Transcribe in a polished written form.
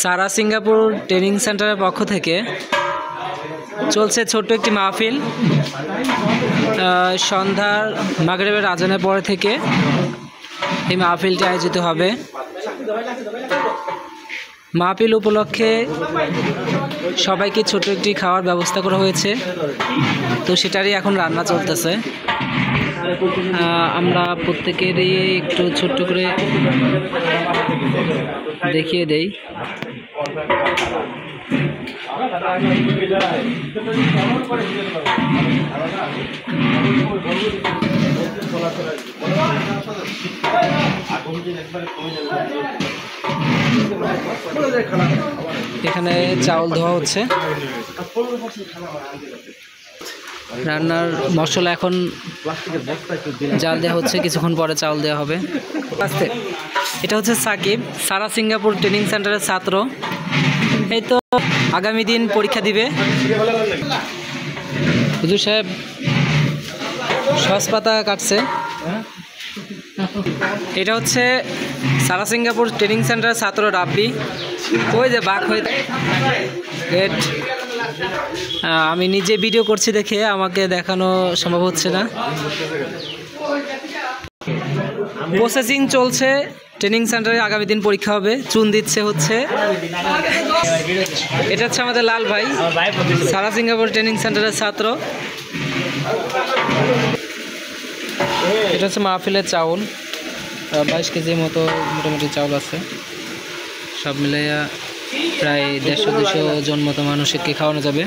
সারা Singapore training সেন্টারের পক্ষ থেকে চলছে ছোট্ট একটি মাহফিল। সন্ধ্যার মাগরিবের আজানের পরে থেকে এই মাহফিলটি আয়োজিত হবে। মাহফিল উপলক্ষে সবাইকে ছোট একটি খাওয়ার ব্যবস্থা করা হয়েছে, তো সেটারই এখন রান্না চলতেছে। আমরা প্রত্যেকেরই একটু ছোট্ট করে দেখিয়ে দেই। এখানে চাউল ধোয়া হচ্ছে, রান্নার মশলা এখন জাল দেওয়া হচ্ছে, কিছুক্ষণ পরে চাউল দেওয়া হবে। এটা হচ্ছে সাকিব, সারা সিঙ্গাপুর ট্রেনিং সেন্টারের ছাত্র। এই তো আগামী দিন পরীক্ষা দিবে। হুজুর সাহেব সস পাতা কাটছে। এটা হচ্ছে সারা সিঙ্গাপুর ট্রেনিং সেন্টারের ছাত্র রাব্বি। ওই যে বাঘ হয়ে গেট। আমি নিজে ভিডিও করছি দেখে আমাকে দেখানো সম্ভব হচ্ছে না। প্রসেসিং চলছে, ট্রেনিং সেন্টারে আগামী দিন পরীক্ষা হবে। চুন দিচ্ছে হচ্ছে। এটা হচ্ছে আমাদের লাল ভাই, সারা সিঙ্গাপুর ট্রেনিং সেন্টারের ছাত্র। এটা হচ্ছে মাহফিলের চাউল, 22 কেজির মতো মোটামুটি চাউল আছে। সব মিলাইয়া প্রায় 150-200 জন মতো মানুষকে খাওয়ানো যাবে।